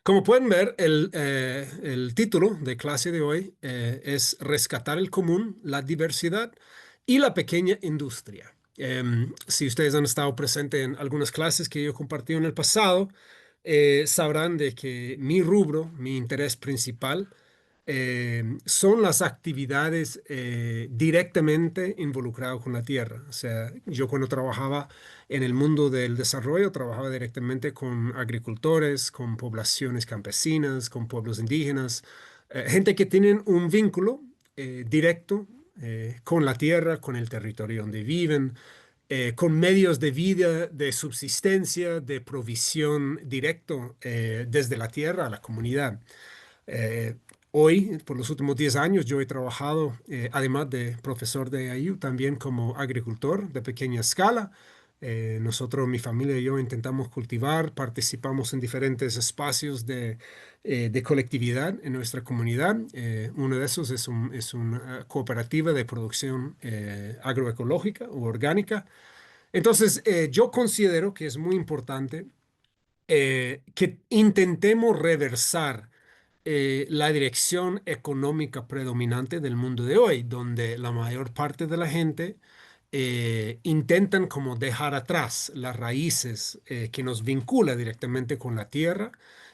Como pueden ver, el título de clase de hoy es Rescatar el común, la diversidad y la pequeña industria. Si ustedes han estado presentes en algunas clases que yo compartí en el pasado, sabrán de que mi rubro, mi interés principal, son las actividades directamente involucradas con la tierra. O sea, yo cuando trabajaba en el mundo del desarrollo, trabajaba directamente con agricultores, con poblaciones campesinas, con pueblos indígenas, gente que tienen un vínculo directo con la tierra, con el territorio donde viven, con medios de vida, de subsistencia, de provisión directo desde la tierra a la comunidad. Eh, Hoy, por los últimos 10 años, yo he trabajado, además de profesor de IU, también como agricultor de pequeña escala. Nosotros, mi familia y yo, intentamos cultivar, participamos en diferentes espacios de colectividad en nuestra comunidad. Uno de esos es una cooperativa de producción agroecológica o orgánica. Entonces, yo considero que es muy importante que intentemos reversar la dirección económica predominante del mundo de hoy, donde la mayor parte de la gente intentan como dejar atrás las raíces que nos vincula directamente con la tierra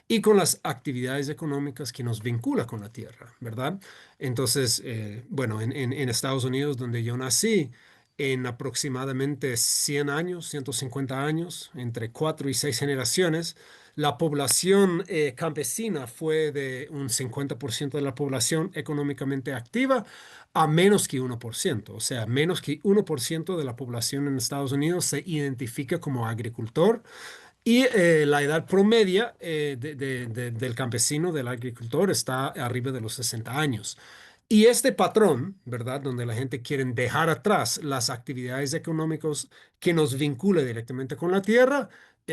y con las actividades económicas que nos vincula con la tierra, ¿verdad? Entonces, bueno, en Estados Unidos, donde yo nací, en aproximadamente 100 años, 150 años, entre 4 y 6 generaciones, la población campesina fue de un 50% de la población económicamente activa a menos que 1%. O sea, menos que 1% de la población en Estados Unidos se identifica como agricultor y la edad promedia del campesino, del agricultor, está arriba de los 60 años. Y este patrón, ¿verdad? Donde la gente quiere dejar atrás las actividades económicas que nos vincula directamente con la tierra,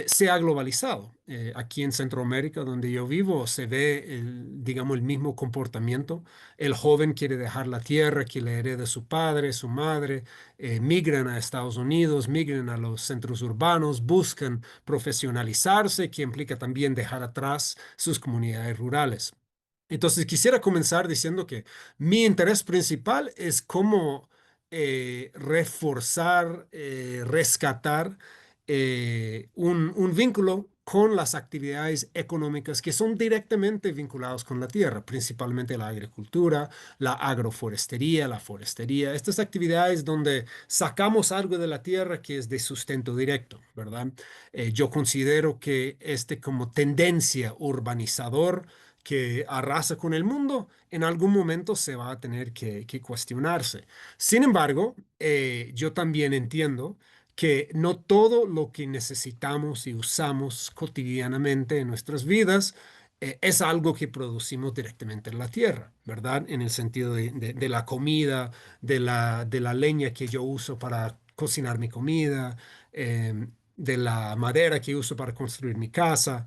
se ha globalizado. Aquí en Centroamérica, donde yo vivo, se ve, digamos, el mismo comportamiento. El joven quiere dejar la tierra que le hereda su padre, su madre, migran a Estados Unidos, migran a los centros urbanos, buscan profesionalizarse, que implica también dejar atrás sus comunidades rurales. Entonces, quisiera comenzar diciendo que mi interés principal es cómo reforzar, rescatar un vínculo con las actividades económicas que son directamente vinculadas con la tierra, principalmente la agricultura, la agroforestería, la forestería, estas actividades donde sacamos algo de la tierra que es de sustento directo, ¿verdad? Yo considero que este como tendencia urbanizador que arrasa con el mundo, en algún momento se va a tener que cuestionarse. Sin embargo, yo también entiendo que no todo lo que necesitamos y usamos cotidianamente en nuestras vidas es algo que producimos directamente en la tierra, ¿verdad? En el sentido de la comida, de la leña que yo uso para cocinar mi comida, de la madera que uso para construir mi casa.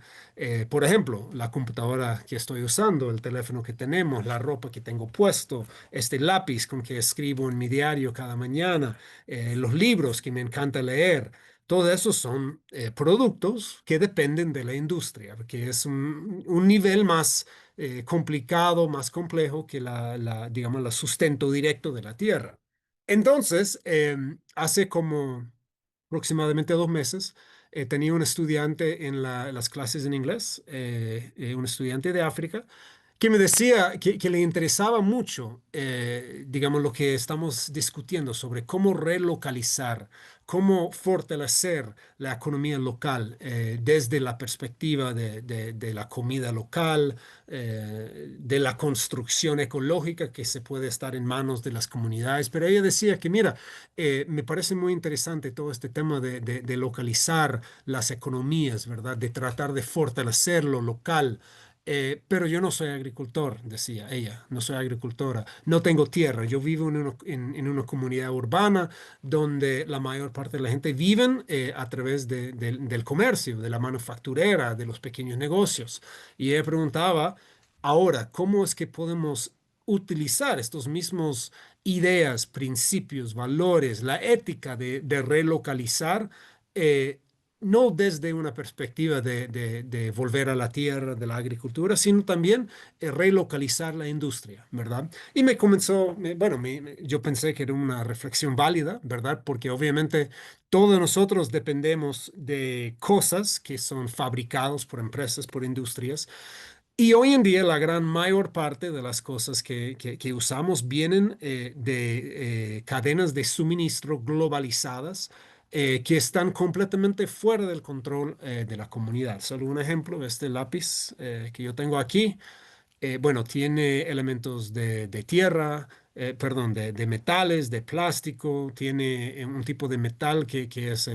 Por ejemplo, la computadora que estoy usando, el teléfono que tenemos, la ropa que tengo puesto, este lápiz con que escribo en mi diario cada mañana, los libros que me encanta leer. Todo eso son productos que dependen de la industria, que es un nivel más complicado, más complejo que digamos, el sustento directo de la tierra. Entonces, hace como aproximadamente 2 meses, tenía un estudiante en las clases en inglés, un estudiante de África, que me decía que le interesaba mucho, digamos, lo que estamos discutiendo sobre cómo relocalizar, cómo fortalecer la economía local desde la perspectiva de la comida local, de la construcción ecológica que se puede estar en manos de las comunidades. Pero ella decía que, mira, me parece muy interesante todo este tema de localizar las economías, ¿verdad? De tratar de fortalecer lo local. Pero yo no soy agricultor, decía ella, no soy agricultora, no tengo tierra, yo vivo en una comunidad urbana donde la mayor parte de la gente viven a través del comercio, de la manufacturera, de los pequeños negocios. Y ella preguntaba, ahora, ¿cómo es que podemos utilizar estos mismos ideas, principios, valores, la ética de relocalizar? no desde una perspectiva de volver a la tierra, de la agricultura, sino también relocalizar la industria, ¿verdad? Y me comenzó, bueno, yo pensé que era una reflexión válida, ¿verdad? Porque obviamente todos nosotros dependemos de cosas que son fabricados por empresas, por industrias. Y hoy en día la gran mayor parte de las cosas que usamos vienen de cadenas de suministro globalizadas que están completamente fuera del control de la comunidad. Solo un ejemplo, este lápiz que yo tengo aquí bueno, tiene elementos de tierra, perdón, de metales, de plástico, tiene un tipo de metal que es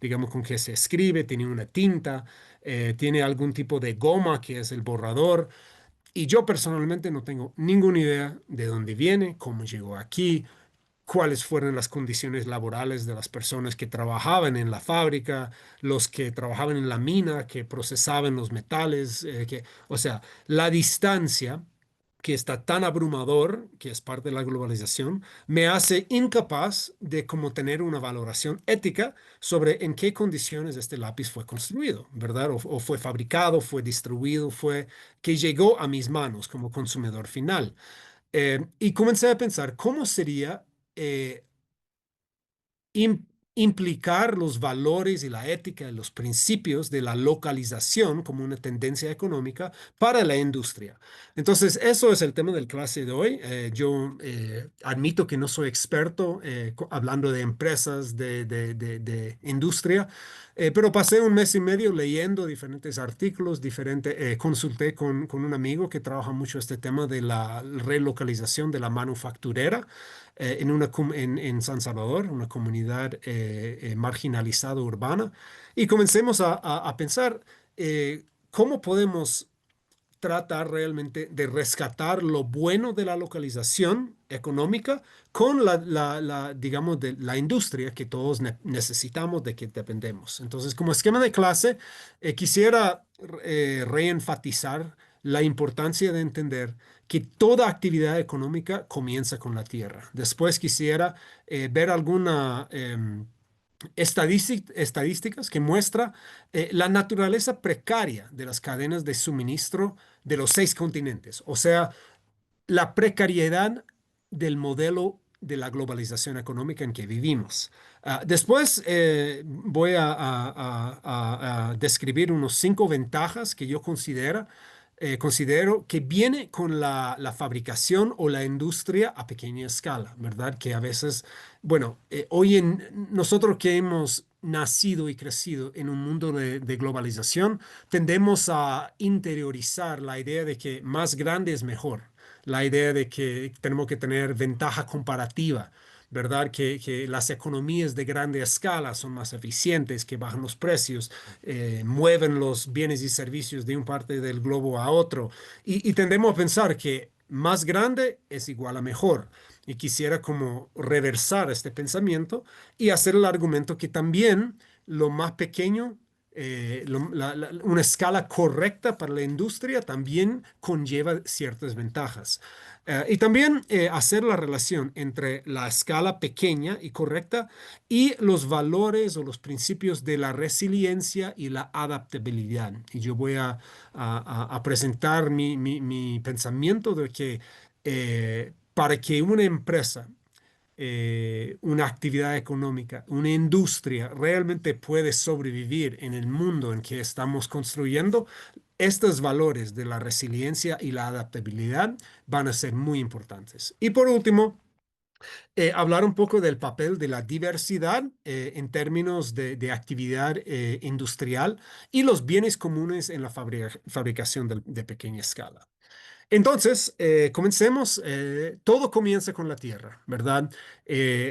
digamos, con que se escribe, tiene una tinta, tiene algún tipo de goma que es el borrador. Y yo personalmente no tengo ninguna idea de dónde viene, cómo llegó aquí, cuáles fueron las condiciones laborales de las personas que trabajaban en la fábrica, los que trabajaban en la mina, que procesaban los metales, o sea, la distancia que está tan abrumador, que es parte de la globalización, me hace incapaz de como tener una valoración ética sobre en qué condiciones este lápiz fue construido, ¿verdad? O fue fabricado, fue distribuido, fue que llegó a mis manos como consumidor final. Y comencé a pensar, ¿cómo sería eh, im- implicar los valores y la ética y los principios de la localización como una tendencia económica para la industria? Entonces, eso es el tema del clase de hoy. Yo admito que no soy experto hablando de empresas, de industria, pero pasé un mes y medio leyendo diferentes artículos, consulté con un amigo que trabaja mucho este tema de la relocalización de la manufacturera en San Salvador, una comunidad marginalizada urbana, y comencemos a pensar cómo podemos tratar realmente de rescatar lo bueno de la localización económica con digamos, de la industria que todos necesitamos, de que dependemos. Entonces, como esquema de clase, quisiera reenfatizar la importancia de entender que toda actividad económica comienza con la tierra. Después quisiera ver alguna estadísticas que muestra la naturaleza precaria de las cadenas de suministro de los 6 continentes, o sea, la precariedad del modelo de la globalización económica en que vivimos. Después voy a describir unos 5 ventajas que yo considero que viene con la fabricación o la industria a pequeña escala, ¿verdad? Que a veces, bueno, nosotros que hemos nacido y crecido en un mundo de globalización, tendemos a interiorizar la idea de que más grande es mejor, la idea de que tenemos que tener ventaja comparativa, ¿verdad? Que las economías de grande escala son más eficientes, que bajan los precios, mueven los bienes y servicios de una parte del globo a otro. Y tendemos a pensar que más grande es igual a mejor. Y quisiera como reversar este pensamiento y hacer el argumento que también lo más pequeño una escala correcta para la industria también conlleva ciertas ventajas. Y también hacer la relación entre la escala pequeña y correcta y los valores o los principios de la resiliencia y la adaptabilidad. Y yo voy a presentar mi pensamiento de que para que una empresa una actividad económica, una industria realmente puede sobrevivir en el mundo en que estamos construyendo, estos valores de la resiliencia y la adaptabilidad van a ser muy importantes. Y por último, hablar un poco del papel de la diversidad en términos de actividad industrial y los bienes comunes en la fabricación de pequeña escala. Entonces, comencemos. Todo comienza con la tierra, ¿verdad?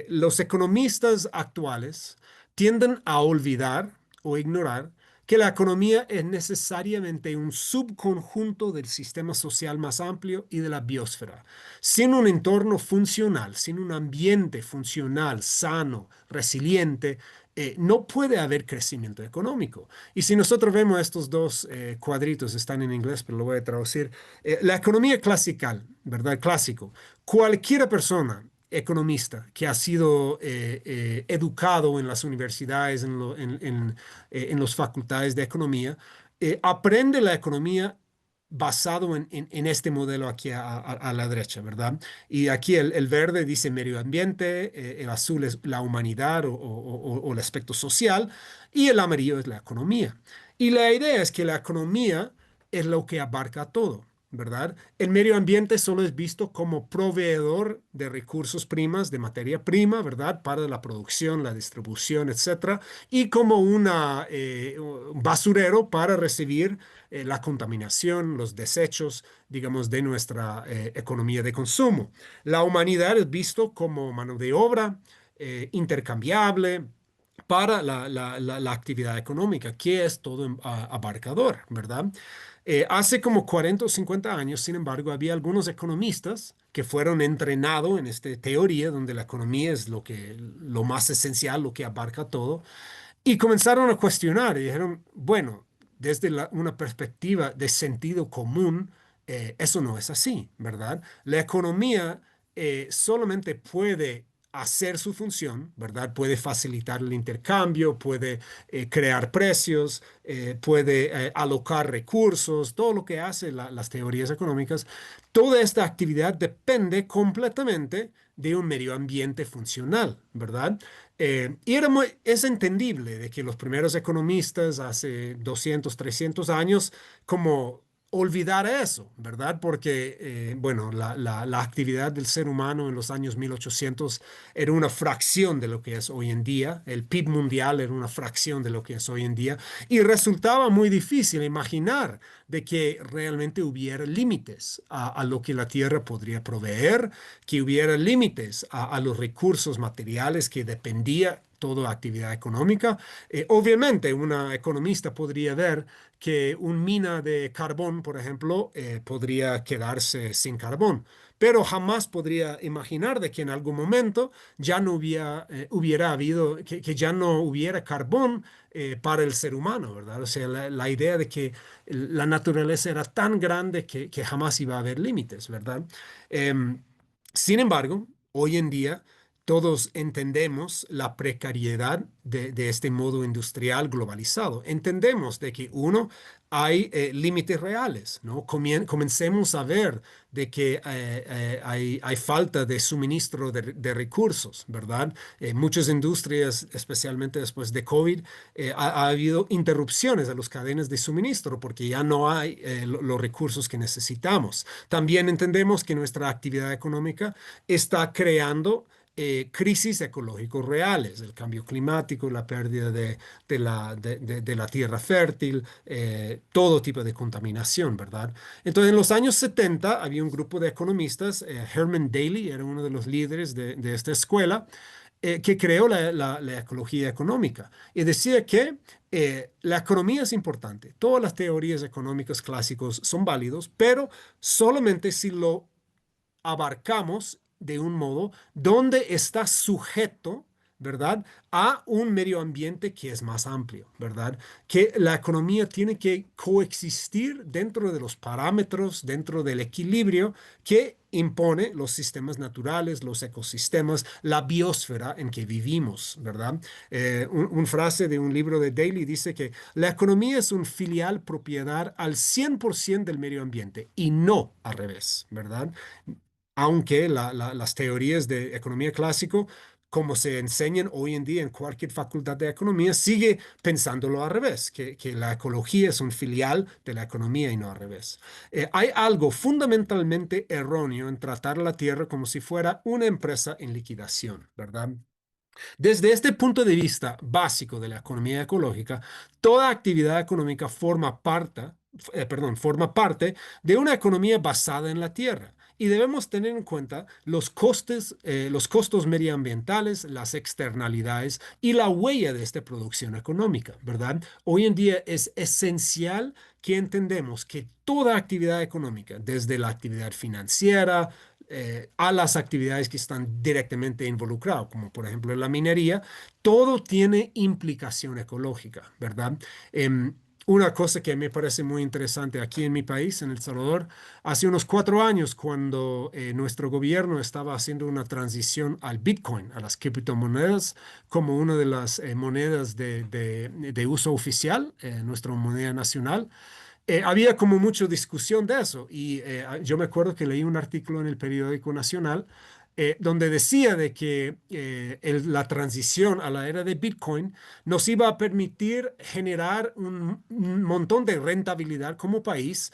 Los economistas actuales tienden a olvidar o ignorar que la economía es necesariamente un subconjunto del sistema social más amplio y de la biosfera. Sin un entorno funcional, sin un ambiente funcional, sano, resiliente, no puede haber crecimiento económico. Y si nosotros vemos estos dos cuadritos, están en inglés, pero lo voy a traducir. La economía clásica, ¿verdad? Clásico. Cualquier persona economista que ha sido educado en las universidades, en las facultades de economía, aprende la economía basado en este modelo aquí a la derecha, ¿verdad? Y aquí el verde dice medio ambiente, el azul es la humanidad o el aspecto social, y el amarillo es la economía. Y la idea es que la economía es lo que abarca todo, ¿verdad? El medio ambiente solo es visto como proveedor de recursos primas, de materia prima, ¿verdad? Para la producción, la distribución, etcétera, y como un basurero para recibir la contaminación, los desechos, digamos, de nuestra economía de consumo. La humanidad es visto como mano de obra intercambiable para la actividad económica, que es todo abarcador, ¿verdad? Hace como 40 o 50 años, sin embargo, había algunos economistas que fueron entrenados en esta teoría donde la economía es lo más esencial, lo que abarca todo, y comenzaron a cuestionar y dijeron, bueno, desde una perspectiva de sentido común, eso no es así, ¿verdad? La economía solamente puede hacer su función, ¿verdad? Puede facilitar el intercambio, puede crear precios, puede alocar recursos, todo lo que hace las teorías económicas. Toda esta actividad depende completamente de un medio ambiente funcional, ¿verdad? Es entendible de que los primeros economistas hace 200, 300 años como olvidar eso, ¿verdad? Porque, bueno, la actividad del ser humano en los años 1800 era una fracción de lo que es hoy en día, el PIB mundial era una fracción de lo que es hoy en día, y resultaba muy difícil imaginar de que realmente hubiera límites a lo que la Tierra podría proveer, que hubiera límites a los recursos materiales que dependía toda actividad económica. Obviamente, una economista podría ver que un mina de carbón, por ejemplo, podría quedarse sin carbón, pero jamás podría imaginar de que en algún momento ya no hubiera habido, que ya no hubiera carbón para el ser humano, ¿verdad? O sea, la idea de que la naturaleza era tan grande que jamás iba a haber límites, ¿verdad? Em, Sin embargo, hoy en día todos entendemos la precariedad de este modo industrial globalizado. Entendemos de que uno, hay límites reales, ¿no? Comencemos a ver de que hay falta de suministro de recursos, ¿verdad? Muchas industrias, especialmente después de COVID, ha habido interrupciones de las cadenas de suministro porque ya no hay los recursos que necesitamos. También entendemos que nuestra actividad económica está creando crisis ecológicos reales, el cambio climático, la pérdida de la tierra fértil, todo tipo de contaminación, ¿verdad? Entonces, en los años 70 había un grupo de economistas, Herman Daly era uno de los líderes de esta escuela, que creó la ecología económica y decía que la economía es importante. Todas las teorías económicas clásicas son válidos, pero solamente si lo abarcamos de un modo donde está sujeto, ¿verdad? A un medio ambiente que es más amplio, ¿verdad? Que la economía tiene que coexistir dentro de los parámetros, dentro del equilibrio que impone los sistemas naturales, los ecosistemas, la biosfera en que vivimos, ¿verdad? Un frase de un libro de Daly dice que la economía es un filial propiedad al 100% del medio ambiente y no al revés, ¿verdad? Aunque las teorías de economía clásico, como se enseñan hoy en día en cualquier facultad de economía, sigue pensándolo al revés, que la ecología es un filial de la economía y no al revés. Hay algo fundamentalmente erróneo en tratar a la Tierra como si fuera una empresa en liquidación, ¿verdad? Desde este punto de vista básico de la economía ecológica, toda actividad económica forma parte de una economía basada en la tierra. Y debemos tener en cuenta los costos medioambientales, las externalidades y la huella de esta producción económica, ¿verdad? Hoy en día es esencial que entendemos que toda actividad económica, desde la actividad financiera, a las actividades que están directamente involucradas, como por ejemplo la minería, todo tiene implicación ecológica, ¿verdad? una cosa que me parece muy interesante aquí en mi país, en El Salvador, hace unos 4 años, cuando nuestro gobierno estaba haciendo una transición al Bitcoin, a las criptomonedas, como una de las monedas de uso oficial, nuestra moneda nacional. Había como mucha discusión de eso y yo me acuerdo que leí un artículo en el periódico Nacional donde decía de que la transición a la era de Bitcoin nos iba a permitir generar un montón de rentabilidad como país,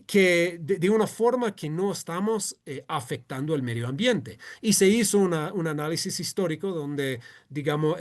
que de una forma que no estamos afectando el medio ambiente. Y se hizo un análisis histórico donde, digamos,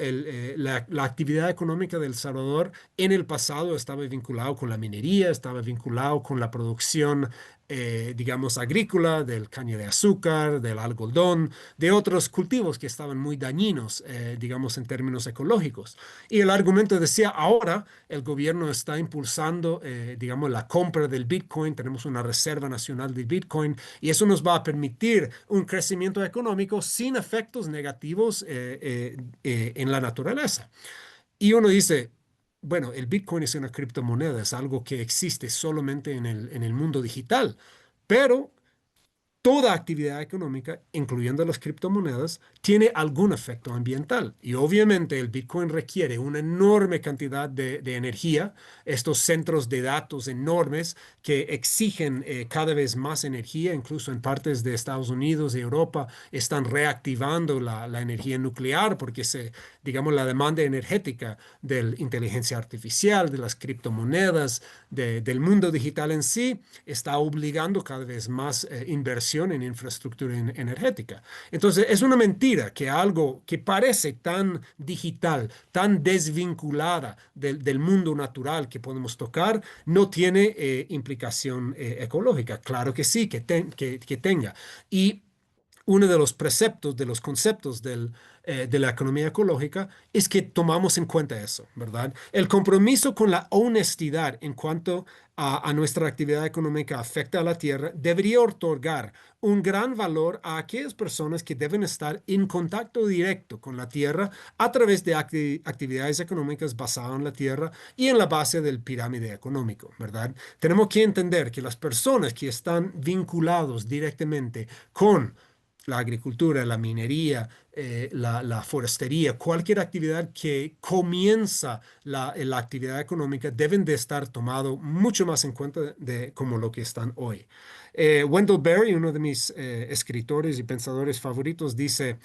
la actividad económica de El Salvador en el pasado estaba vinculado con la minería, estaba vinculado con la producción, digamos, agrícola, del caña de azúcar, del algodón, de otros cultivos que estaban muy dañinos, digamos, en términos ecológicos. Y el argumento decía, ahora el gobierno está impulsando, digamos, la compra del Bitcoin, tenemos una reserva nacional de Bitcoin, y eso nos va a permitir un crecimiento económico sin efectos negativos en la naturaleza. Y uno dice, bueno, el Bitcoin es una criptomoneda, es algo que existe solamente en el mundo digital, pero toda actividad económica, incluyendo las criptomonedas, tiene algún efecto ambiental. Y obviamente el Bitcoin requiere una enorme cantidad de energía, estos centros de datos enormes que exigen cada vez más energía, incluso en partes de Estados Unidos y Europa están reactivando la energía nuclear porque digamos, la demanda energética de la inteligencia artificial, de las criptomonedas, del mundo digital en sí, está obligando cada vez más inversión en infraestructura energética. Entonces, es una mentira que algo que parece tan digital, tan desvinculada del mundo natural que podemos tocar, no tiene implicación ecológica. Claro que sí, que tenga. Y uno de los preceptos, de los conceptos de la economía ecológica es que tomamos en cuenta eso, ¿verdad? El compromiso con la honestidad en cuanto a nuestra actividad económica afecta a la tierra debería otorgar un gran valor a aquellas personas que deben estar en contacto directo con la tierra a través de actividades económicas basadas en la tierra y en la base del pirámide económico, ¿verdad? Tenemos que entender que las personas que están vinculados directamente con la agricultura, la minería, la forestería, cualquier actividad que comienza la actividad económica deben de estar tomado mucho más en cuenta de como lo que están hoy. Wendell Berry, uno de mis escritores y pensadores favoritos, dice,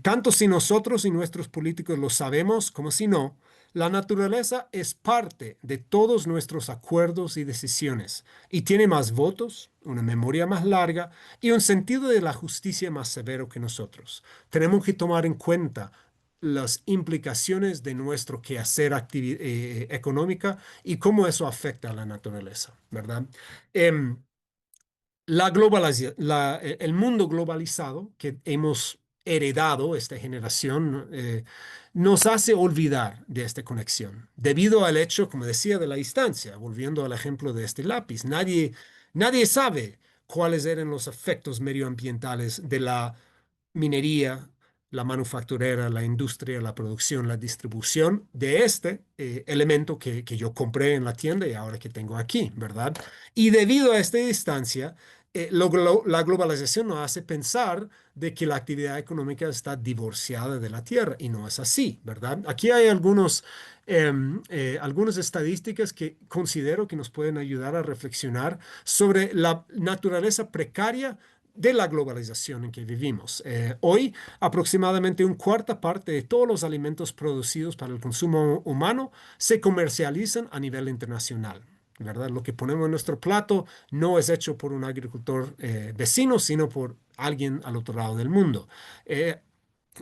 tanto si nosotros y nuestros políticos lo sabemos como si no, la naturaleza es parte de todos nuestros acuerdos y decisiones y tiene más votos, una memoria más larga y un sentido de la justicia más severo que nosotros. Tenemos que tomar en cuenta las implicaciones de nuestro quehacer económica y cómo eso afecta a la naturaleza, ¿verdad? Em, el mundo globalizado que hemos heredado, esta generación, nos hace olvidar de esta conexión, debido al hecho, como decía, de la distancia. Volviendo al ejemplo de este lápiz, nadie sabe cuáles eran los efectos medioambientales de la minería, la manufacturera, la industria, la producción, la distribución de este elemento que yo compré en la tienda y ahora que tengo aquí, ¿verdad? Y debido a esta distancia, la globalización nos hace pensar de que la actividad económica está divorciada de la tierra y no es así, ¿verdad? Aquí hay algunas estadísticas que considero que nos pueden ayudar a reflexionar sobre la naturaleza precaria de la globalización en que vivimos. Hoy, aproximadamente un cuarta parte de todos los alimentos producidos para el consumo humano se comercializan a nivel internacional. ¿Verdad? Lo que ponemos en nuestro plato no es hecho por un agricultor vecino, sino por alguien al otro lado del mundo. Eh,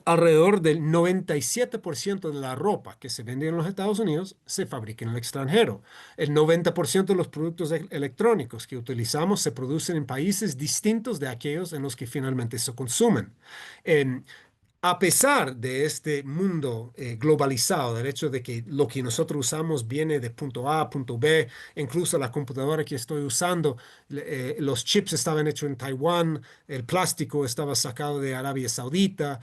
Alrededor del 97% de la ropa que se vende en los Estados Unidos se fabrica en el extranjero. El 90% de los productos electrónicos que utilizamos se producen en países distintos de aquellos en los que finalmente se consumen. A pesar de este mundo globalizado, del hecho de que lo que nosotros usamos viene de punto A a punto B, incluso la computadora que estoy usando, los chips estaban hechos en Taiwán, el plástico estaba sacado de Arabia Saudita,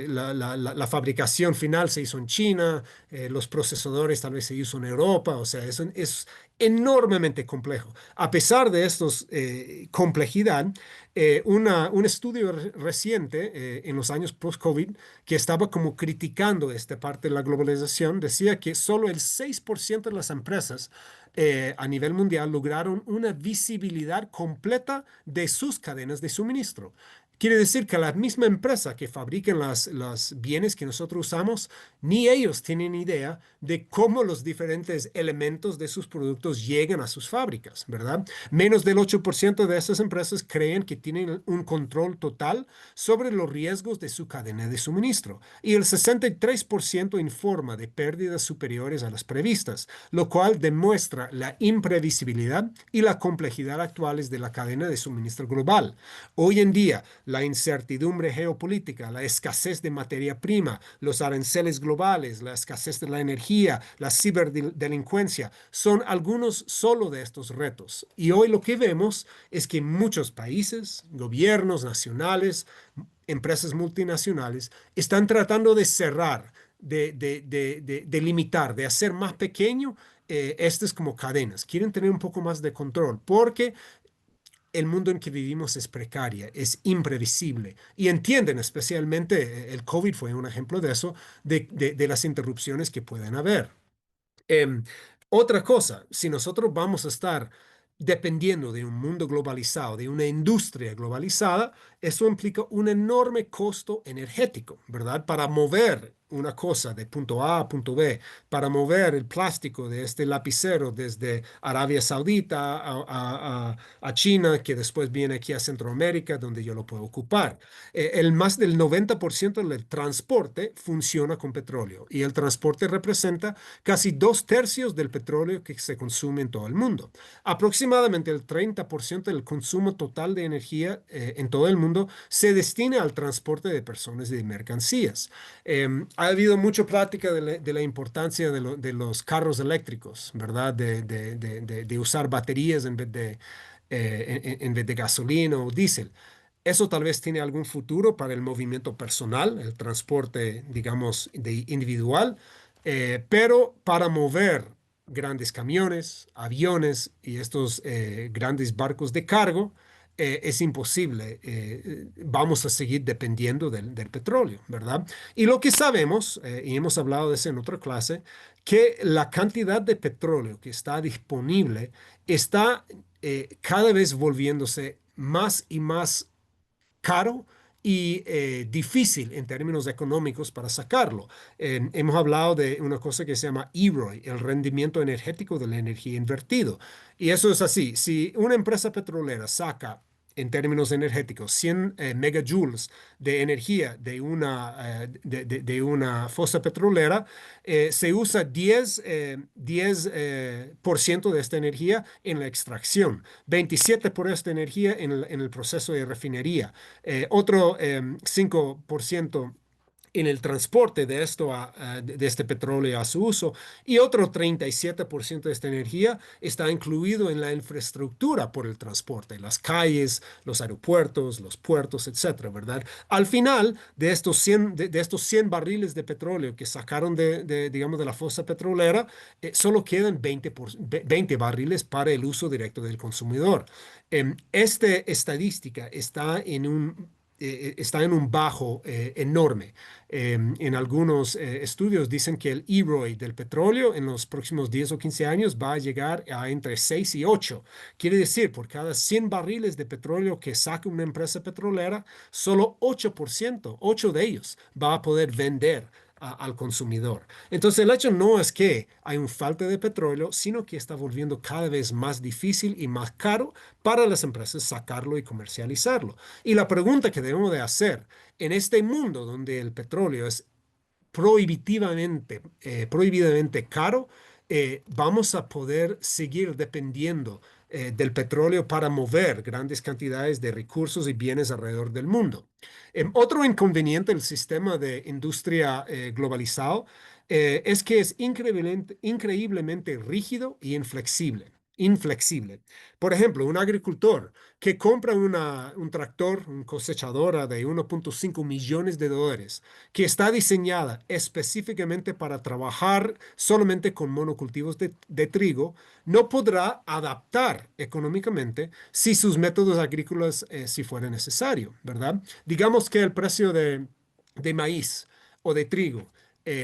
la fabricación final se hizo en China, los procesadores tal vez se hizo en Europa, o sea, es enormemente complejo. A pesar de estos complejidad, un estudio reciente en los años post-COVID que estaba como criticando esta parte de la globalización decía que solo el 6% de las empresas a nivel mundial lograron una visibilidad completa de sus cadenas de suministro. Quiere decir que la misma empresa que fabrica los bienes que nosotros usamos, ni ellos tienen idea de cómo los diferentes elementos de sus productos llegan a sus fábricas, ¿verdad? Menos del 8% de esas empresas creen que tienen un control total sobre los riesgos de su cadena de suministro y el 63% informa de pérdidas superiores a las previstas, lo cual demuestra la imprevisibilidad y la complejidad actuales de la cadena de suministro global. Hoy en día, la incertidumbre geopolítica, la escasez de materia prima, los aranceles globales, la escasez de la energía, la ciberdelincuencia, son algunos solo de estos retos. Y hoy lo que vemos es que muchos países, gobiernos nacionales, empresas multinacionales, están tratando de cerrar, de limitar, de hacer más pequeño estas como cadenas. Quieren tener un poco más de control porque el mundo en que vivimos es precaria, es imprevisible y entienden, especialmente el COVID fue un ejemplo de eso, de las interrupciones que pueden haber. Em, Otra cosa, si nosotros vamos a estar dependiendo de un mundo globalizado, de una industria globalizada, eso implica un enorme costo energético, ¿verdad? Para mover una cosa de punto A a punto B, para mover el plástico de este lapicero desde Arabia Saudita a China, que después viene aquí a Centroamérica, donde yo lo puedo ocupar. El más del 90% del transporte funciona con petróleo y el transporte representa casi dos tercios del petróleo que se consume en todo el mundo. Aproximadamente el 30% del consumo total de energía en todo el mundo se destina al transporte de personas y de mercancías. Ha habido mucha plática de la importancia de los carros eléctricos, ¿verdad? De usar baterías en vez de gasolina o diésel. Eso tal vez tiene algún futuro para el movimiento personal, el transporte, digamos, individual, pero para mover grandes camiones, aviones y estos grandes barcos de cargo, es imposible. Vamos a seguir dependiendo del petróleo, ¿verdad? Y lo que sabemos, y hemos hablado de eso en otra clase, que la cantidad de petróleo que está disponible está cada vez volviéndose más y más caro y difícil en términos económicos para sacarlo. Hemos hablado de una cosa que se llama EROI, el rendimiento energético de la energía invertido. Y eso es así. Si una empresa petrolera saca en términos energéticos 100 megajoules de energía de una fosa petrolera, se usa 10% de esta energía en la extracción, 27% por esta energía en el proceso de refinería, otro 5% en el transporte de de este petróleo a su uso y otro 37% de esta energía está incluido en la infraestructura por el transporte, las calles, los aeropuertos, los puertos, etcétera, ¿verdad? Al final de estos 100 barriles de petróleo que sacaron digamos, de la fosa petrolera, solo quedan 20 barriles para el uso directo del consumidor. Esta estadística está en un bajo enorme. En algunos estudios dicen que el EROI del petróleo en los próximos 10 o 15 años va a llegar a entre 6 y 8. Quiere decir, por cada 100 barriles de petróleo que saque una empresa petrolera, solo 8%, 8 de ellos va a poder vender al consumidor. Entonces, el hecho no es que hay un falta de petróleo, sino que está volviendo cada vez más difícil y más caro para las empresas sacarlo y comercializarlo. Y la pregunta que debemos de hacer en este mundo donde el petróleo es prohibitivamente caro, vamos a poder seguir dependiendo del petróleo para mover grandes cantidades de recursos y bienes alrededor del mundo. Otro inconveniente del sistema de industria globalizado es que es increíblemente rígido y inflexible. Inflexible. Por ejemplo, un agricultor que compra un tractor, un cosechadora de 1.5 millones de dólares, que está diseñada específicamente para trabajar solamente con monocultivos de trigo, no podrá adaptar económicamente si sus métodos agrícolas, si fuera necesario, ¿verdad? Digamos que el precio de maíz o de trigo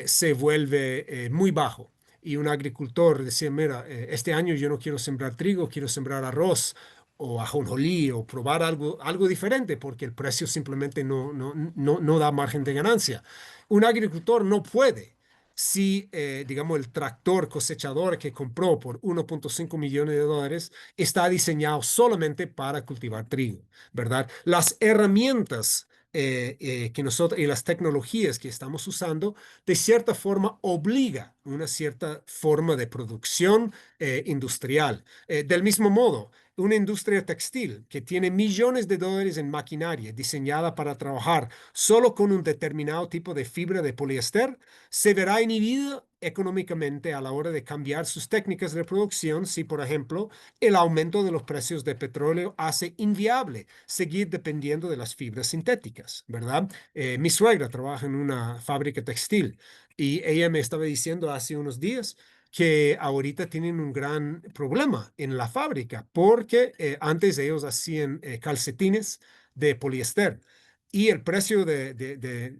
se vuelve muy bajo. Y un agricultor decía, mira, este año yo no quiero sembrar trigo, quiero sembrar arroz o ajonjolí o probar algo diferente porque el precio simplemente no da margen de ganancia. Un agricultor no puede. Si, digamos, el tractor cosechador que compró por 1.5 millones de dólares está diseñado solamente para cultivar trigo, ¿verdad? Las herramientas que nosotros y las tecnologías que estamos usando, de cierta forma, obliga una cierta forma de producción industrial. Del mismo modo, una industria textil que tiene millones de dólares en maquinaria diseñada para trabajar solo con un determinado tipo de fibra de poliéster, se verá inhibida económicamente a la hora de cambiar sus técnicas de producción si, por ejemplo, el aumento de los precios de petróleo hace inviable seguir dependiendo de las fibras sintéticas, ¿verdad? Mi suegra trabaja en una fábrica textil y ella me estaba diciendo hace unos días que ahorita tienen un gran problema en la fábrica porque antes ellos hacían calcetines de poliéster y el precio de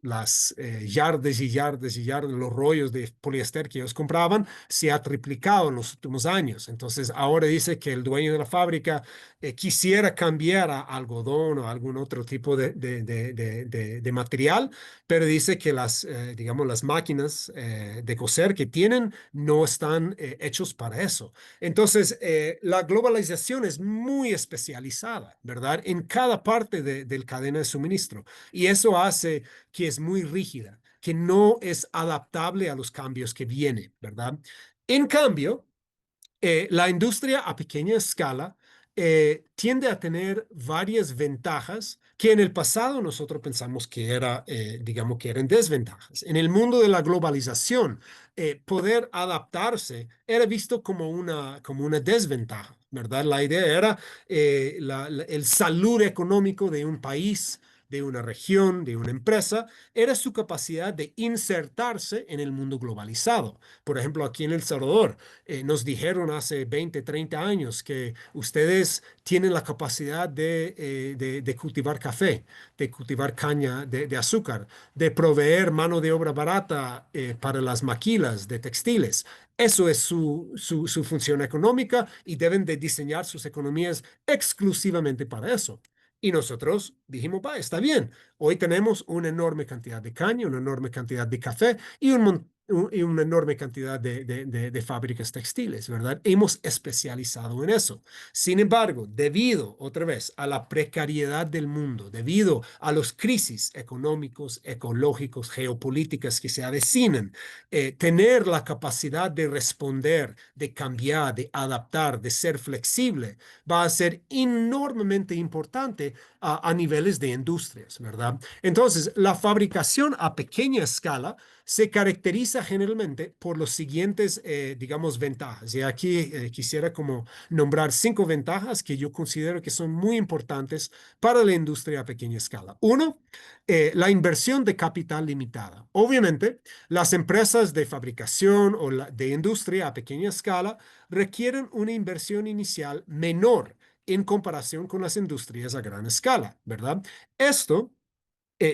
las yardas y yardas y yardas, los rollos de poliéster que ellos compraban, se ha triplicado en los últimos años. Entonces, ahora dice que el dueño de la fábrica quisiera cambiar a algodón o algún otro tipo de material, pero dice que digamos, las máquinas de coser que tienen no están hechos para eso. Entonces, la globalización es muy especializada, ¿verdad? En cada parte del cadena de suministro. Y eso hace que es muy rígida, que no es adaptable a los cambios que vienen, ¿verdad? En cambio, la industria a pequeña escala tiende a tener varias ventajas que en el pasado nosotros pensamos que digamos que eran desventajas. En el mundo de la globalización, poder adaptarse era visto como una desventaja, ¿verdad? La idea era el salud económico de un país, de una región, de una empresa, era su capacidad de insertarse en el mundo globalizado. Por ejemplo, aquí en El Salvador, nos dijeron hace 20, 30 años que ustedes tienen la capacidad de cultivar café, de cultivar caña de azúcar, de proveer mano de obra barata para las maquilas de textiles. Eso es su función económica y deben de diseñar sus economías exclusivamente para eso. Y nosotros dijimos, va, está bien. Hoy tenemos una enorme cantidad de caña, una enorme cantidad de café y y una enorme cantidad de fábricas textiles, ¿verdad? Hemos especializado en eso. Sin embargo, debido, otra vez, a la precariedad del mundo, debido a los crisis económicos, ecológicos, geopolíticas que se avecinan, tener la capacidad de responder, de cambiar, de adaptar, de ser flexible, va a ser enormemente importante a niveles de industrias, ¿verdad? Entonces, la fabricación a pequeña escala se caracteriza generalmente por los siguientes, digamos, ventajas. Y aquí quisiera como nombrar 5 ventajas que yo considero que son muy importantes para la industria a pequeña escala. Uno, la inversión de capital limitada. Obviamente, las empresas de fabricación o de industria a pequeña escala requieren una inversión inicial menor en comparación con las industrias a gran escala, ¿verdad? Esto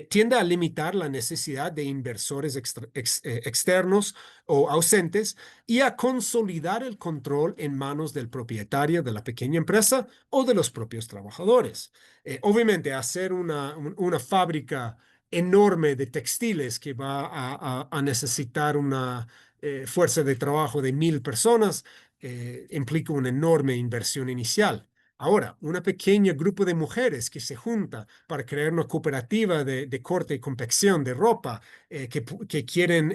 tiende a limitar la necesidad de inversores externos o ausentes y a consolidar el control en manos del propietario de la pequeña empresa o de los propios trabajadores. Obviamente, hacer una fábrica enorme de textiles que va a necesitar una fuerza de trabajo de 1.000 personas implica una enorme inversión inicial. Ahora, un pequeño grupo de mujeres que se junta para crear una cooperativa de corte y confección de ropa que quieren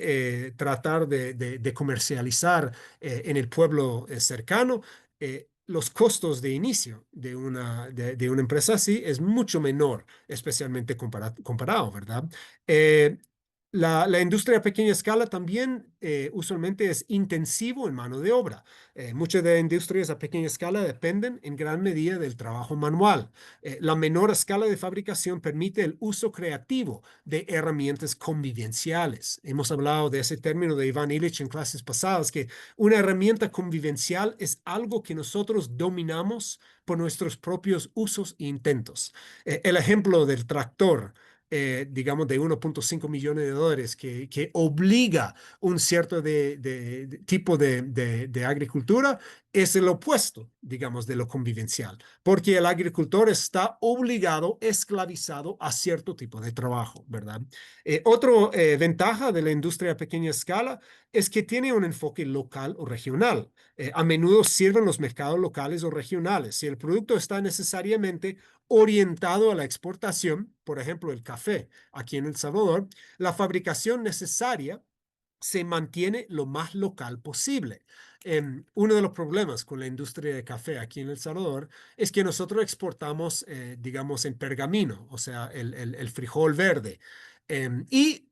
tratar de comercializar en el pueblo cercano, los costos de inicio de una empresa así es mucho menor, especialmente comparado, ¿verdad? Eh, la industria a pequeña escala también usualmente es intensivo en mano de obra. Muchas de las industrias a pequeña escala dependen en gran medida del trabajo manual. La menor escala de fabricación permite el uso creativo de herramientas convivenciales. Hemos hablado de ese término de Ivan Illich en clases pasadas, que una herramienta convivencial es algo que nosotros dominamos por nuestros propios usos e intentos. El ejemplo del tractor, digamos, de 1.5 millones de dólares que obliga un cierto de tipo de agricultura es el opuesto, digamos, de lo convivencial, porque el agricultor está obligado, esclavizado a cierto tipo de trabajo, ¿verdad? Otra ventaja de la industria a pequeña escala es que tiene un enfoque local o regional. A menudo sirven los mercados locales o regionales. Si el producto está necesariamente orientado a la exportación, por ejemplo, el café aquí en El Salvador, la fabricación necesaria se mantiene lo más local posible. Uno de los problemas con la industria de café aquí en El Salvador es que nosotros exportamos, digamos, en pergamino, o sea, el frijol verde. Y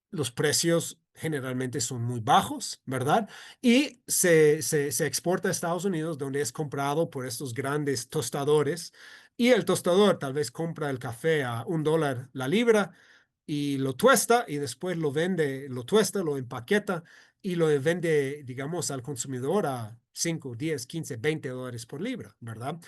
los precios generalmente son muy bajos, ¿verdad? Y se exporta a Estados Unidos, donde es comprado por estos grandes tostadores. Y el tostador tal vez compra el café a $1 la libra y lo tuesta y después lo vende, lo tuesta, lo empaqueta y lo vende, digamos, al consumidor a 5, 10, 15, $20 por libra, ¿verdad?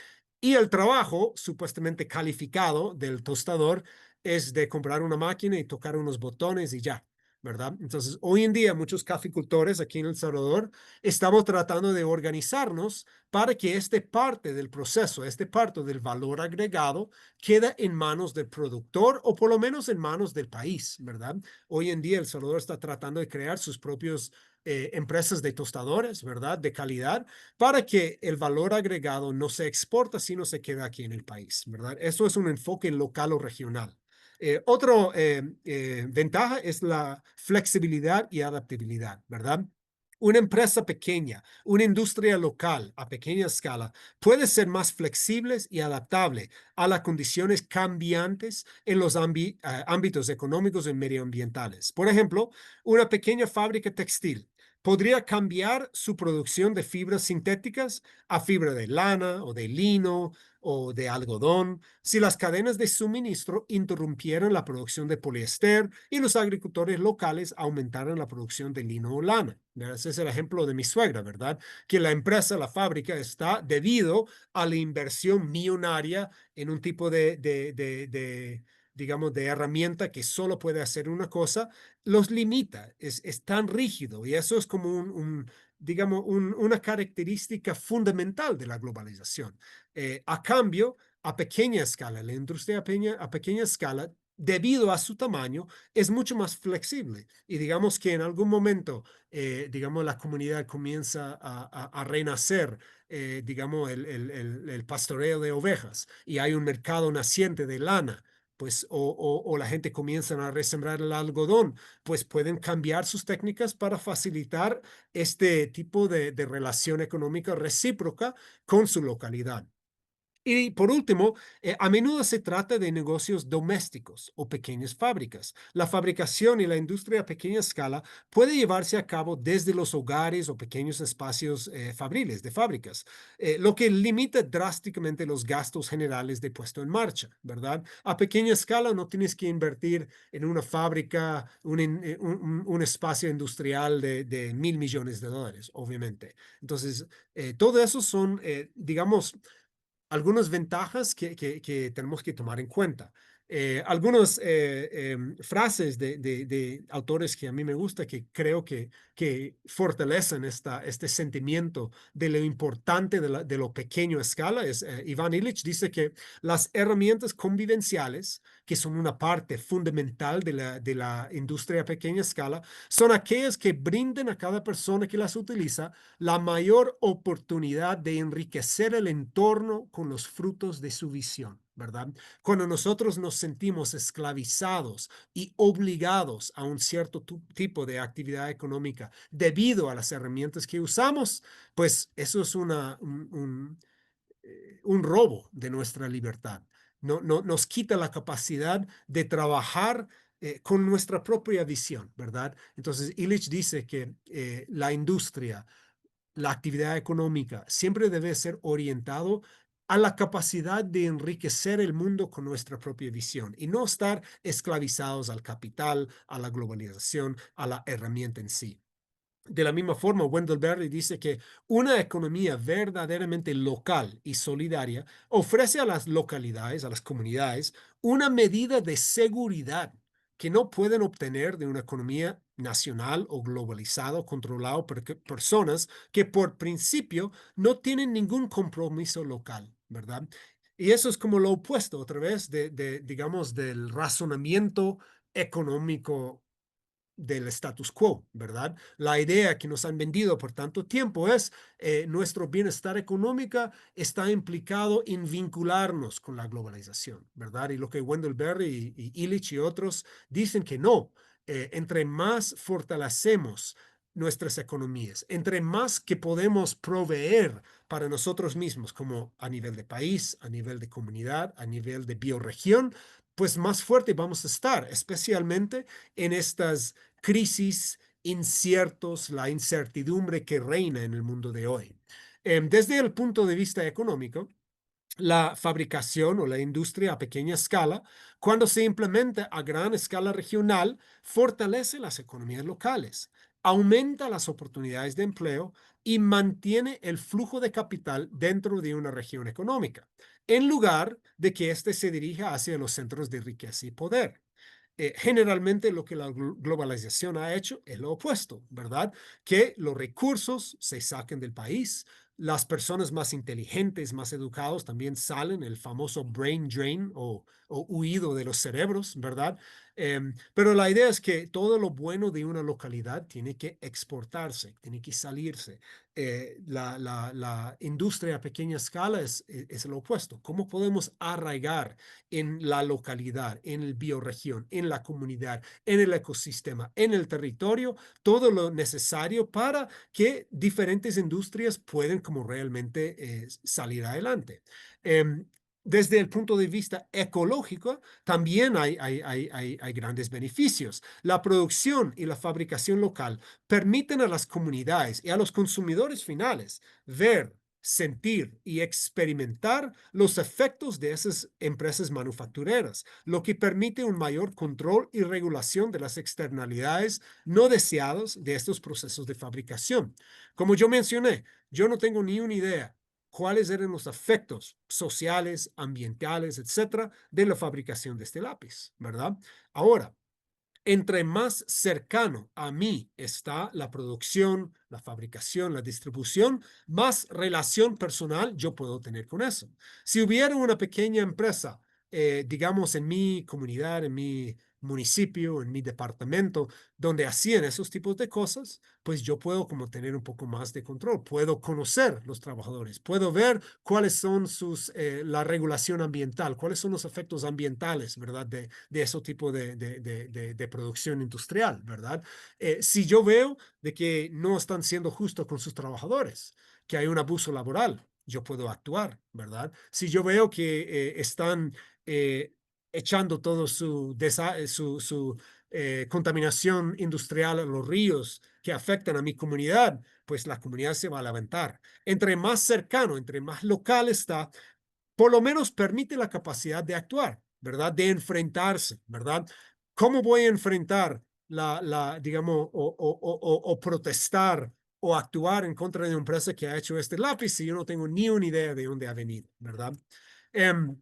Y el trabajo supuestamente calificado del tostador es de comprar una máquina y tocar unos botones y ya, ¿verdad? Entonces, hoy en día muchos caficultores aquí en El Salvador estamos tratando de organizarnos para que este parte del proceso, este parte del valor agregado, quede en manos del productor o por lo menos en manos del país, ¿verdad? Hoy en día El Salvador está tratando de crear sus propios empresas de tostadores, ¿verdad? De calidad, para que el valor agregado no se exporta, sino se queda aquí en el país, ¿verdad? Eso es un enfoque local o regional. Otra ventaja es la flexibilidad y adaptabilidad, ¿verdad? Una empresa pequeña, una industria local a pequeña escala puede ser más flexible y adaptable a las condiciones cambiantes en los ámbitos económicos y medioambientales. Por ejemplo, una pequeña fábrica textil podría cambiar su producción de fibras sintéticas a fibra de lana o de lino o de algodón si las cadenas de suministro interrumpieran la producción de poliéster y los agricultores locales aumentaran la producción de lino o lana. Ese es el ejemplo de mi suegra, ¿verdad? Que la empresa, la fábrica, está debido a la inversión millonaria en un tipo digamos, de herramienta que solo puede hacer una cosa, los limita, es tan rígido y eso es como digamos, una característica fundamental de la globalización. A cambio, a pequeña escala, la industria a pequeña escala, debido a su tamaño, es mucho más flexible. Y digamos que en algún momento, digamos, la comunidad comienza a renacer, digamos, el pastoreo de ovejas y hay un mercado naciente de lana. Pues, o la gente comienza a resembrar el algodón, pues pueden cambiar sus técnicas para facilitar este tipo de relación económica recíproca con su localidad. Y por último, a menudo se trata de negocios domésticos o pequeñas fábricas. La fabricación y la industria a pequeña escala puede llevarse a cabo desde los hogares o pequeños espacios fabriles de fábricas, lo que limita drásticamente los gastos generales de puesto en marcha, ¿verdad? A pequeña escala no tienes que invertir en una fábrica, un espacio industrial de $1.000 millones, obviamente. Entonces, todo eso son, digamos, algunas ventajas que tenemos que tomar en cuenta. Algunas frases de autores que a mí me gusta, que creo que fortalecen este sentimiento de lo importante de lo pequeño a escala, es Ivan Illich dice que las herramientas convivenciales, que son una parte fundamental de la industria a pequeña escala, son aquellas que brinden a cada persona que las utiliza la mayor oportunidad de enriquecer el entorno con los frutos de su visión, ¿verdad? Cuando nosotros nos sentimos esclavizados y obligados a un cierto tipo de actividad económica debido a las herramientas que usamos, pues eso es un robo de nuestra libertad. Nos quita la capacidad de trabajar con nuestra propia visión, ¿verdad? Entonces, Illich dice que la industria, la actividad económica, siempre debe ser orientado a la capacidad de enriquecer el mundo con nuestra propia visión y no estar esclavizados al capital, a la globalización, a la herramienta en sí. De la misma forma, Wendell Berry dice que una economía verdaderamente local y solidaria ofrece a las localidades, a las comunidades, una medida de seguridad que no pueden obtener de una economía nacional o globalizada, controlado por personas que por principio no tienen ningún compromiso local, ¿verdad? Y eso es como lo opuesto, otra vez, digamos, del razonamiento económico del status quo, ¿verdad? La idea que nos han vendido por tanto tiempo es nuestro bienestar económico está implicado en vincularnos con la globalización, ¿verdad? Y lo que Wendell Berry y Illich y otros dicen que no, entre más fortalecemos nuestras economías, entre más que podemos proveer para nosotros mismos, como a nivel de país, a nivel de comunidad, a nivel de bioregión, pues más fuerte vamos a estar, especialmente en estas crisis, inciertos, la incertidumbre que reina en el mundo de hoy. Desde el punto de vista económico, la fabricación o la industria a pequeña escala, cuando se implementa a gran escala regional, fortalece las economías locales, aumenta las oportunidades de empleo y mantiene el flujo de capital dentro de una región económica, en lugar de que éste se dirija hacia los centros de riqueza y poder. Generalmente lo que la globalización ha hecho es lo opuesto, ¿verdad? Que los recursos se saquen del país, las personas más inteligentes, más educados también salen, el famoso brain drain o huido de los cerebros, ¿verdad? Pero la idea es que todo lo bueno de una localidad tiene que exportarse, tiene que salirse. La industria a pequeña escala es lo opuesto. ¿Cómo podemos arraigar en la localidad, en el bioregión, en la comunidad, en el ecosistema, en el territorio, todo lo necesario para que diferentes industrias puedan como realmente salir adelante? Desde el punto de vista ecológico, también hay grandes beneficios. La producción y la fabricación local permiten a las comunidades y a los consumidores finales ver, sentir y experimentar los efectos de esas empresas manufactureras, lo que permite un mayor control y regulación de las externalidades no deseadas de estos procesos de fabricación. Como yo mencioné, yo no tengo ni una idea cuáles eran los efectos sociales, ambientales, etcétera, de la fabricación de este lápiz, ¿verdad? Ahora, entre más cercano a mí está la producción, la fabricación, la distribución, más relación personal yo puedo tener con eso. Si hubiera una pequeña empresa, digamos, en mi comunidad, en mi municipio, en mi departamento, donde hacían esos tipos de cosas, pues yo puedo como tener un poco más de control, puedo conocer los trabajadores, puedo ver cuáles son la regulación ambiental, cuáles son los efectos ambientales, ¿verdad? De ese tipo de producción industrial, ¿verdad? Si yo veo de que no están siendo justos con sus trabajadores, que hay un abuso laboral, yo puedo actuar, ¿verdad? Si yo veo que están eh, echando todo su contaminación industrial a los ríos que afectan a mi comunidad, pues la comunidad se va a levantar. Entre más cercano, entre más local está, por lo menos permite la capacidad de actuar, ¿verdad? De enfrentarse, ¿verdad? ¿Cómo voy a enfrentar digamos, o protestar o actuar en contra de una empresa que ha hecho este lápiz si yo no tengo ni una idea de dónde ha venido, ¿verdad? Um,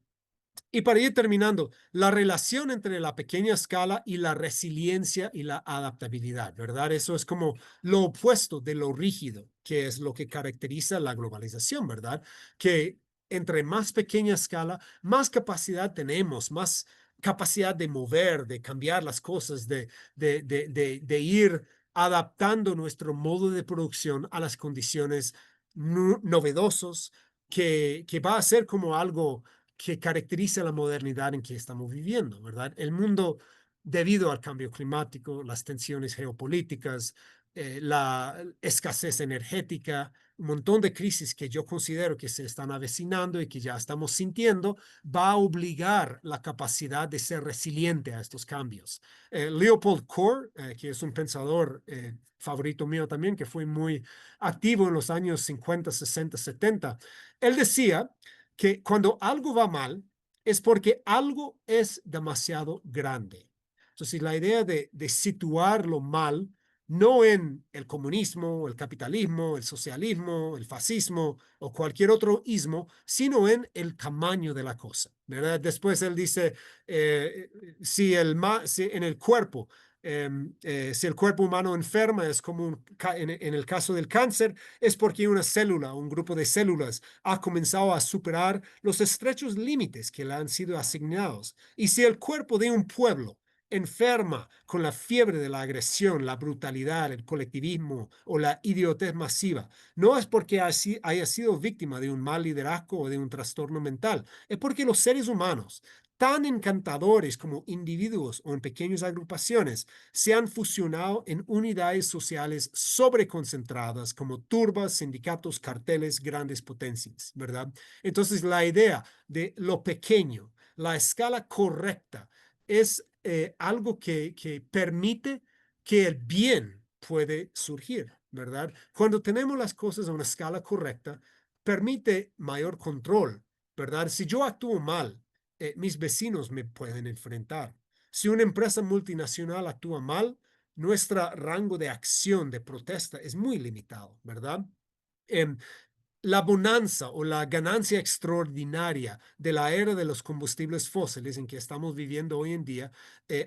y para ir terminando, la relación entre la pequeña escala y la resiliencia y la adaptabilidad, ¿verdad? Eso es como lo opuesto de lo rígido, que es lo que caracteriza la globalización, ¿verdad? Que entre más pequeña escala, más capacidad tenemos, más capacidad de mover, de cambiar las cosas, de ir adaptando nuestro modo de producción a las condiciones novedosos, que va a ser como algo que caracteriza la modernidad en que estamos viviendo, ¿verdad? El mundo, debido al cambio climático, las tensiones geopolíticas, la escasez energética, un montón de crisis que yo considero que se están avecinando y que ya estamos sintiendo, va a obligar la capacidad de ser resiliente a estos cambios. Leopold Kohr, que es un pensador favorito mío también, que fue muy activo en los años 50, 60, 70, él decía que cuando algo va mal es porque algo es demasiado grande. Entonces, la idea de situar lo mal no en el comunismo, el capitalismo, el socialismo, el fascismo o cualquier otro ismo, sino en el tamaño de la cosa, ¿verdad? Después él dice, eh, si en el cuerpo, si el cuerpo humano enferma, es como en el caso del cáncer, es porque una célula, un grupo de células, ha comenzado a superar los estrechos límites que le han sido asignados. Y si el cuerpo de un pueblo enferma con la fiebre de la agresión, la brutalidad, el colectivismo o la idiotez masiva, no es porque haya sido víctima de un mal liderazgo o de un trastorno mental, es porque los seres humanos, tan encantadores como individuos o en pequeñas agrupaciones, se han fusionado en unidades sociales sobreconcentradas como turbas, sindicatos, carteles, grandes potencias, ¿verdad? Entonces, la idea de lo pequeño, la escala correcta, es algo que permite que el bien puede surgir, ¿verdad? Cuando tenemos las cosas a una escala correcta, permite mayor control, ¿verdad? Si yo actúo mal, mis vecinos me pueden enfrentar. Si una empresa multinacional actúa mal, nuestro rango de acción, de protesta, es muy limitado, ¿verdad? Em, la bonanza o la ganancia extraordinaria de la era de los combustibles fósiles en que estamos viviendo hoy en día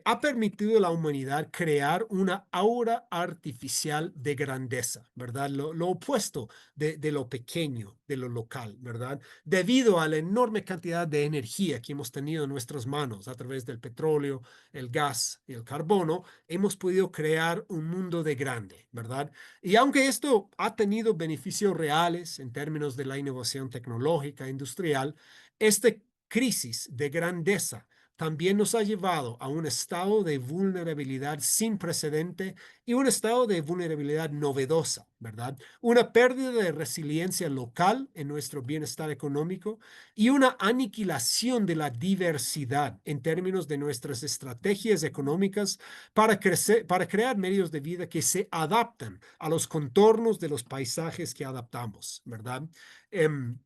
ha permitido a la humanidad crear una aura artificial de grandeza, ¿verdad? Lo opuesto de lo pequeño, de lo local, ¿verdad? Debido a la enorme cantidad de energía que hemos tenido en nuestras manos a través del petróleo, el gas y el carbono, hemos podido crear un mundo de grande, ¿verdad? Y aunque esto ha tenido beneficios reales en términos de la innovación tecnológica e industrial, esta crisis de grandeza también nos ha llevado a un estado de vulnerabilidad sin precedente y un estado de vulnerabilidad novedosa, ¿verdad? Una pérdida de resiliencia local en nuestro bienestar económico y una aniquilación de la diversidad en términos de nuestras estrategias económicas para crecer, para crear medios de vida que se adaptan a los contornos de los paisajes que adaptamos, ¿verdad? Em,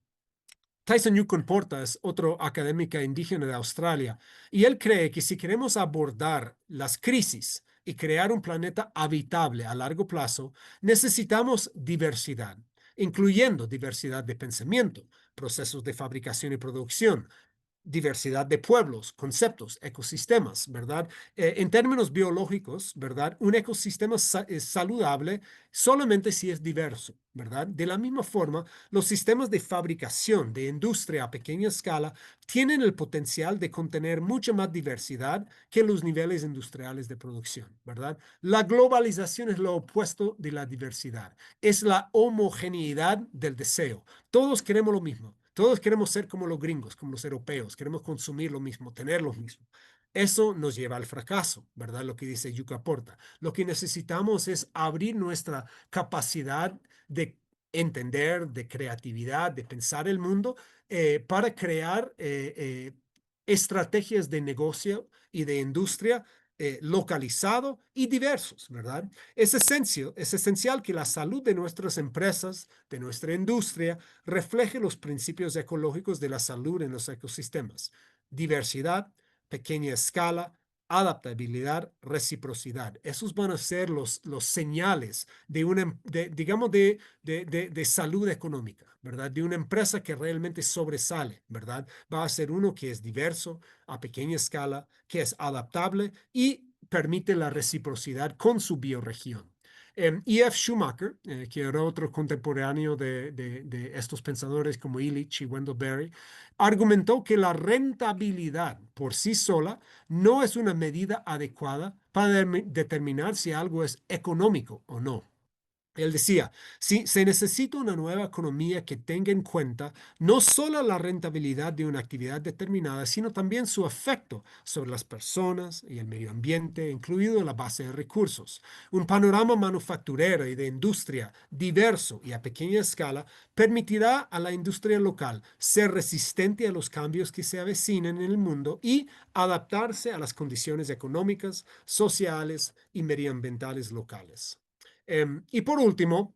Tyson Newcombe Porta es otro académica indígena de Australia y él cree que si queremos abordar las crisis y crear un planeta habitable a largo plazo, necesitamos diversidad, incluyendo diversidad de pensamiento, procesos de fabricación y producción, diversidad de pueblos, conceptos, ecosistemas, ¿verdad? En términos biológicos, ¿verdad? Un ecosistema es saludable solamente si es diverso, ¿verdad? De la misma forma, los sistemas de fabricación de industria a pequeña escala tienen el potencial de contener mucha más diversidad que los niveles industriales de producción, ¿verdad? La globalización es lo opuesto de la diversidad, es la homogeneidad del deseo. Todos queremos lo mismo. Todos queremos ser como los gringos, como los europeos. Queremos consumir lo mismo, tener lo mismo. Eso nos lleva al fracaso, ¿verdad? Lo que dice Yuka Porta. Lo que necesitamos es abrir nuestra capacidad de entender, de creatividad, de pensar el mundo para crear estrategias de negocio y de industria localizado y diversos, ¿verdad? Es esencial que la salud de nuestras empresas, de nuestra industria, refleje los principios ecológicos de la salud en los ecosistemas. Diversidad, pequeña escala, adaptabilidad, reciprocidad. Esos van a ser los señales de una, digamos, de salud económica, ¿verdad? De una empresa que realmente sobresale, ¿verdad? Va a ser uno que es diverso, a pequeña escala, que es adaptable y permite la reciprocidad con su bioregión. E.F. Schumacher, que era otro contemporáneo de estos pensadores como Illich y Wendell Berry, argumentó que la rentabilidad por sí sola no es una medida adecuada para determinar si algo es económico o no. Él decía, sí, se necesita una nueva economía que tenga en cuenta no solo la rentabilidad de una actividad determinada, sino también su efecto sobre las personas y el medio ambiente, incluido la base de recursos. Un panorama manufacturero y de industria diverso y a pequeña escala permitirá a la industria local ser resistente a los cambios que se avecinan en el mundo y adaptarse a las condiciones económicas, sociales y medioambientales locales. Y por último,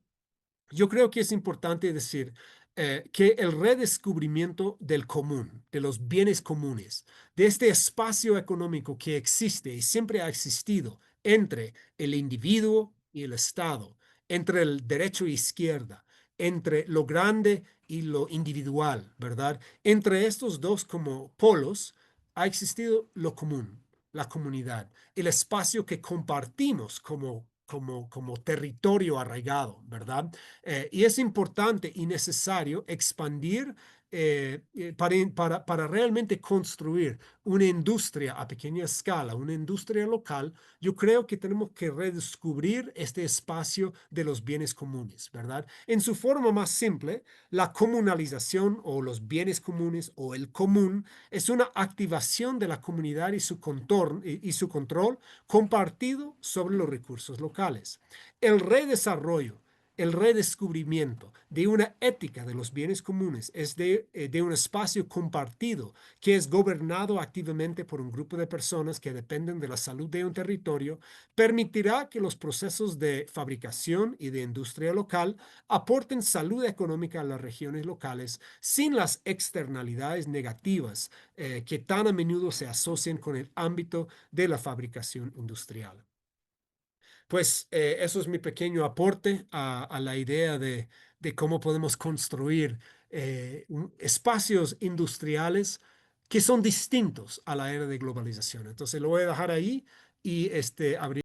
yo creo que es importante decir que el redescubrimiento del común, de los bienes comunes, de este espacio económico que existe y siempre ha existido entre el individuo y el Estado, entre el derecho e izquierda, entre lo grande y lo individual, ¿verdad? Entre estos dos como polos ha existido lo común, la comunidad, el espacio que compartimos como territorio arraigado, ¿verdad? Y es importante y necesario expandir para realmente construir una industria a pequeña escala, una industria local. Yo creo que tenemos que redescubrir este espacio de los bienes comunes, ¿verdad? En su forma más simple, la comunalización o los bienes comunes o el común es una activación de la comunidad y su control compartido sobre los recursos locales. El redesarrollo, el redescubrimiento de una ética de los bienes comunes es de un espacio compartido que es gobernado activamente por un grupo de personas que dependen de la salud de un territorio, permitirá que los procesos de fabricación y de industria local aporten salud económica a las regiones locales sin las externalidades negativas que tan a menudo se asocian con el ámbito de la fabricación industrial. Pues eso es mi pequeño aporte a la idea de cómo podemos construir espacios industriales que son distintos a la era de globalización. Entonces lo voy a dejar ahí y abrir.